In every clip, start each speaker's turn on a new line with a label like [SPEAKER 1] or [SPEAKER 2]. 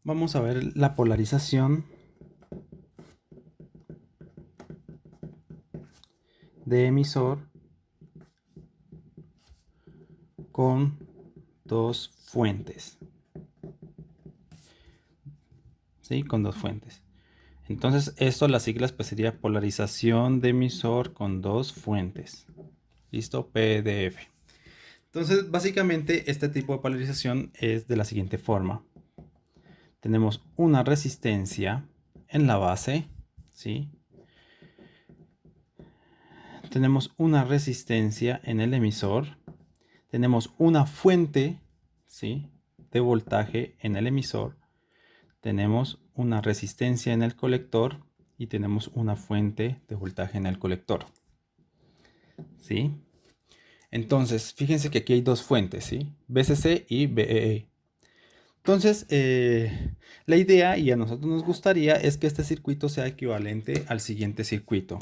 [SPEAKER 1] Vamos a ver la polarización de emisor con dos fuentes. ¿Sí? Con dos fuentes. Entonces, esto, las siglas, pues sería polarización de emisor con dos fuentes. ¿Listo? PDF. Entonces, básicamente, este tipo de polarización es de la siguiente forma. Tenemos una resistencia en la base, ¿sí? Tenemos una resistencia en el emisor. Tenemos una fuente, ¿sí?, de voltaje en el emisor. Tenemos una resistencia en el colector y tenemos una fuente de voltaje en el colector, ¿sí? Entonces, fíjense que aquí hay dos fuentes, ¿sí? VCC y VEE. Entonces, la idea, y a nosotros nos gustaría, es que este circuito sea equivalente al siguiente circuito.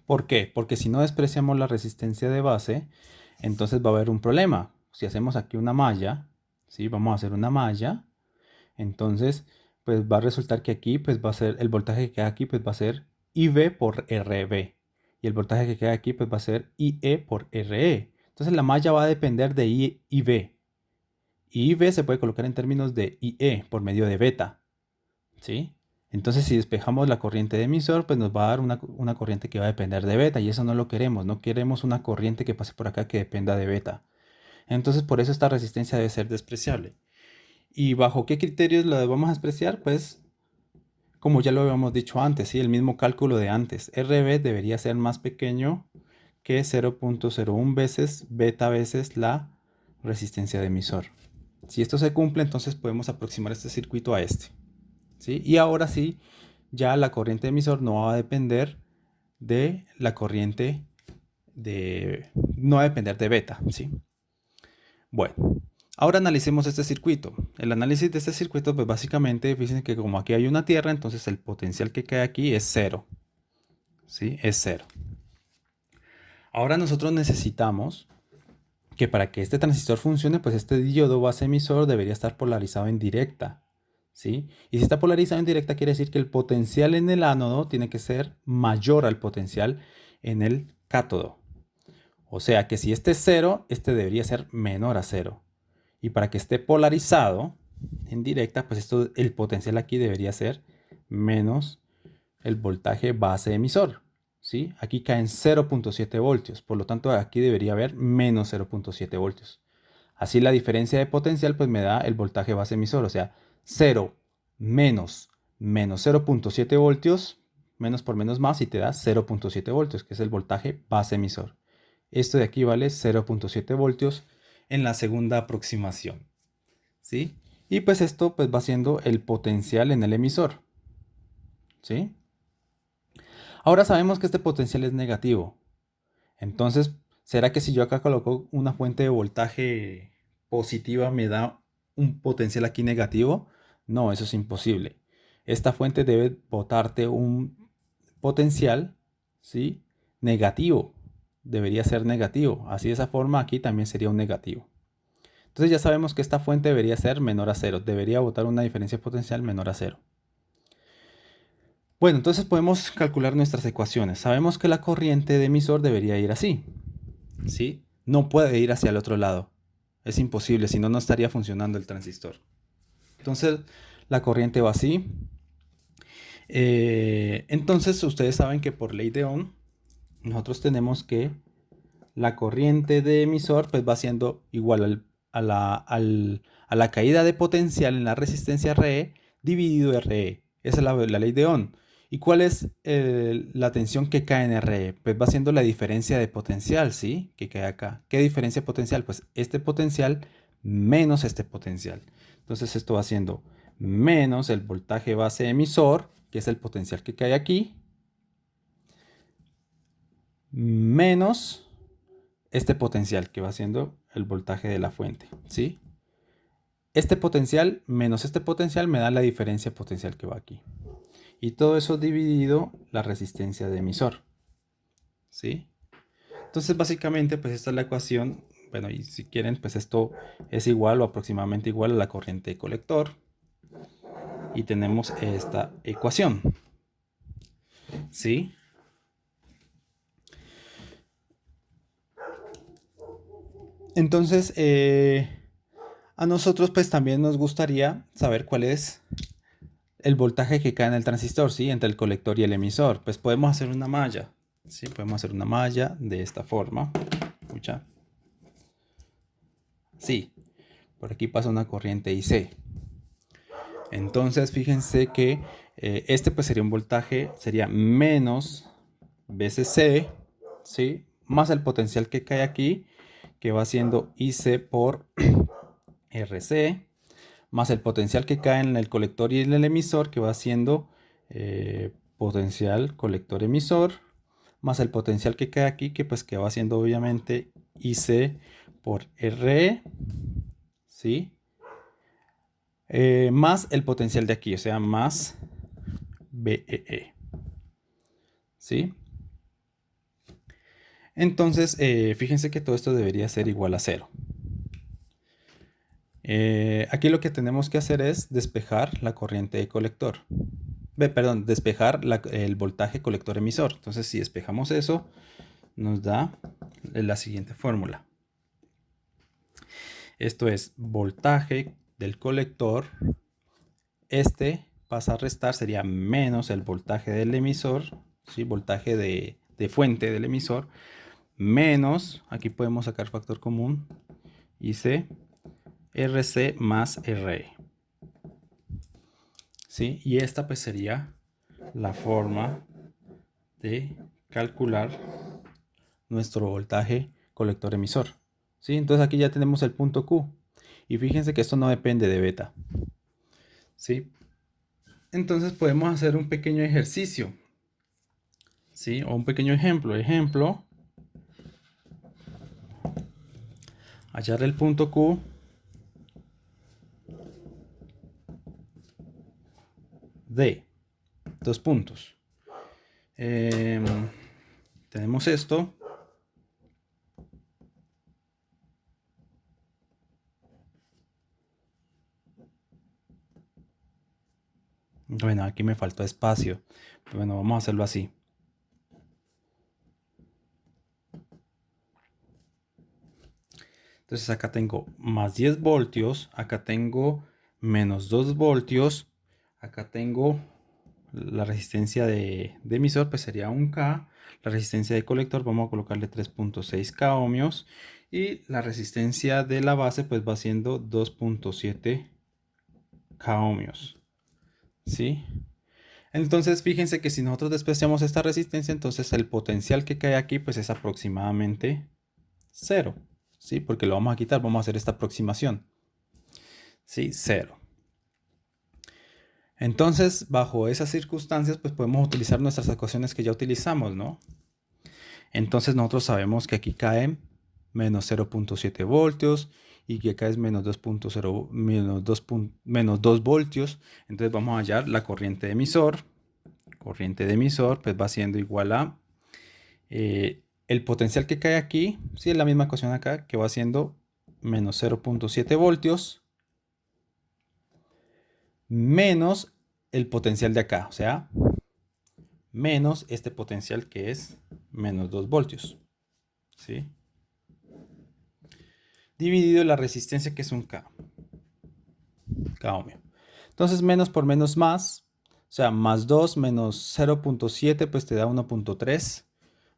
[SPEAKER 1] ¿Por qué? Porque si no despreciamos la resistencia de base, entonces va a haber un problema. Si hacemos aquí una malla, ¿sí? Vamos a hacer una malla, entonces pues va a resultar que aquí pues va a ser, el voltaje que queda aquí pues va a ser IB por RB. Y el voltaje que queda aquí pues va a ser IE por RE. Entonces la malla va a depender de I y B. Y IB se puede colocar en términos de IE por medio de beta, ¿sí? Entonces, si despejamos la corriente de emisor, pues nos va a dar una corriente que va a depender de beta, y eso no lo queremos. No queremos una corriente que pase por acá que dependa de beta. Entonces, por eso esta resistencia debe ser despreciable. ¿Y bajo qué criterios la vamos a despreciar? Pues, como ya lo habíamos dicho antes, ¿sí? El mismo cálculo de antes. RB debería ser más pequeño que 0.01 veces beta veces la resistencia de emisor. Si esto se cumple, entonces podemos aproximar este circuito a este, ¿sí? Y ahora sí, ya la corriente de emisor no va a depender de la corriente de... no va a depender de beta, ¿sí? Bueno, ahora analicemos este circuito. El análisis de este circuito, pues básicamente, fíjense que como aquí hay una tierra, entonces el potencial que queda aquí es cero, ¿sí? Es cero. Ahora nosotros necesitamos que para que este transistor funcione, pues este diodo base emisor debería estar polarizado en directa, ¿sí? Y si está polarizado en directa, quiere decir que el potencial en el ánodo tiene que ser mayor al potencial en el cátodo. O sea que si este es cero, este debería ser menor a cero. Y para que esté polarizado en directa, pues el potencial aquí debería ser menos el voltaje base emisor, ¿sí? Aquí caen 0.7 voltios, por lo tanto aquí debería haber menos 0.7 voltios. Así la diferencia de potencial pues me da el voltaje base emisor, o sea, 0 menos 0.7 voltios, menos por menos más, y te da 0.7 voltios, que es el voltaje base emisor. Esto de aquí vale 0.7 voltios en la segunda aproximación, ¿sí? Y pues esto pues va siendo el potencial en el emisor, ¿sí? Ahora sabemos que este potencial es negativo. Entonces, ¿será que si yo acá coloco una fuente de voltaje positiva me da un potencial aquí negativo? No, eso es imposible. Esta fuente debe botarte un potencial, ¿sí?, negativo. Debería ser negativo. Así de esa forma aquí también sería un negativo. Entonces ya sabemos que esta fuente debería ser menor a cero. Debería botar una diferencia potencial menor a cero. Bueno, entonces podemos calcular nuestras ecuaciones. Sabemos que la corriente de emisor debería ir así, ¿sí? No puede ir hacia el otro lado. Es imposible, si no, no estaría funcionando el transistor. Entonces, la corriente va así. Entonces, ustedes saben que por ley de Ohm, nosotros tenemos que la corriente de emisor pues va siendo igual a la caída de potencial en la resistencia RE dividido RE. Esa es la ley de Ohm. ¿Y cuál es la tensión que cae en RE? Pues va siendo la diferencia de potencial, ¿sí? Que cae acá. ¿Qué diferencia de potencial? Pues este potencial menos este potencial. Entonces esto va siendo menos el voltaje base emisor, que es el potencial que cae aquí, menos este potencial que va siendo el voltaje de la fuente, ¿sí? Este potencial menos este potencial me da la diferencia potencial que va aquí. Y todo eso dividido la resistencia de emisor, ¿sí? Entonces básicamente pues esta es la ecuación. Bueno, y si quieren pues esto es igual o aproximadamente igual a la corriente de colector. Y tenemos esta ecuación, ¿sí? Entonces a nosotros pues también nos gustaría saber cuál es el voltaje que cae en el transistor, ¿sí? Entre el colector y el emisor. Pues podemos hacer una malla, ¿sí? Podemos hacer una malla de esta forma. Escucha. Sí, por aquí pasa una corriente IC. Entonces fíjense que este pues sería un voltaje, sería menos VCC, ¿sí? Más el potencial que cae aquí, que va siendo IC por RC, más el potencial que cae en el colector y en el emisor, que va siendo potencial colector emisor, más el potencial que cae aquí, que pues que va siendo obviamente IC por RE, ¿sí? Más el potencial de aquí, o sea, más BEE, ¿sí? Entonces, fíjense que todo esto debería ser igual a 0. Aquí lo que tenemos que hacer es despejar la corriente de colector. Perdón, despejar el voltaje colector emisor. Entonces, si despejamos eso, nos da la siguiente fórmula. Esto es voltaje del colector. Este pasa a restar, sería menos el voltaje del emisor, ¿sí? Voltaje de fuente del emisor, menos, aquí podemos sacar factor común, IC, RC más RE. ¿Sí? Y esta pues sería la forma de calcular nuestro voltaje colector emisor, ¿sí? Entonces aquí ya tenemos el punto Q. Y fíjense que esto no depende de beta, ¿sí? Entonces podemos hacer un pequeño ejercicio, ¿sí? O un pequeño ejemplo. Ejemplo, hallar el punto Q de dos puntos. Tenemos esto. Bueno, aquí me faltó espacio. Bueno, vamos a hacerlo así. Entonces acá tengo más 10 voltios, acá tengo menos 2 voltios, acá tengo la resistencia de emisor, pues sería 1K, la resistencia de colector vamos a colocarle 3.6K ohmios y la resistencia de la base pues va siendo 2.7K ohmios, ¿sí? Entonces fíjense que si nosotros despreciamos esta resistencia, entonces el potencial que cae aquí pues es aproximadamente 0. ¿Sí? Porque lo vamos a quitar, vamos a hacer esta aproximación. ¿Sí? 0. Entonces, bajo esas circunstancias, pues podemos utilizar nuestras ecuaciones que ya utilizamos, ¿no? Entonces nosotros sabemos que aquí cae menos 0.7 voltios y que acá es menos 2.0, menos 2 voltios. Entonces vamos a hallar la corriente de emisor. Corriente de emisor, pues va siendo igual a el potencial que cae aquí, sí, es la misma ecuación acá, que va siendo menos 0.7 voltios menos el potencial de acá, o sea, menos este potencial que es menos 2 voltios, ¿sí? Dividido la resistencia que es un K ohmio. Entonces menos por menos más, o sea, más 2 menos 0.7 pues te da 1.3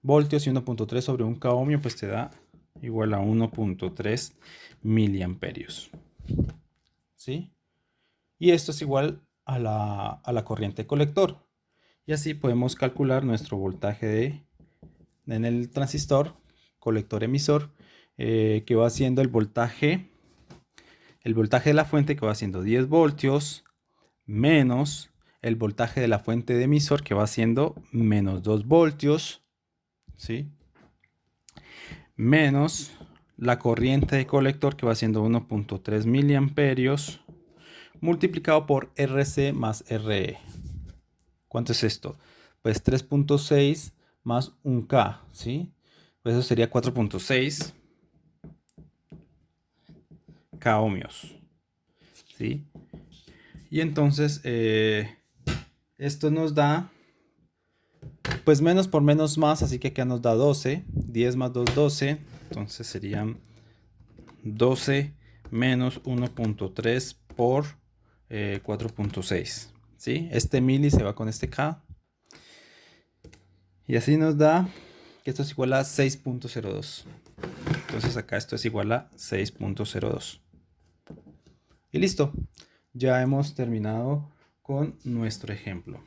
[SPEAKER 1] voltios y 1.3 sobre un K ohmio pues te da igual a 1.3 miliamperios, ¿sí? Y esto es igual a la corriente colector. Y así podemos calcular nuestro voltaje en el transistor colector emisor, que va siendo el voltaje de la fuente, que va siendo 10 voltios, menos el voltaje de la fuente de emisor, que va siendo menos 2 voltios, ¿sí? menos la corriente de colector, que va siendo 1.3 miliamperios, multiplicado por RC más RE. ¿Cuánto es esto? Pues 3.6 más 1K, ¿sí? Pues eso sería 4.6 K ohmios, ¿sí? Y entonces esto nos da, pues menos por menos más, así que acá nos da 12. 10 más 2, 12. Entonces serían 12 menos 1.3 por 4.6. ¿Sí? Este mili se va con este K. Y así nos da que esto es igual a 6.02. Entonces acá esto es igual a 6.02. Y listo. Ya hemos terminado con nuestro ejemplo.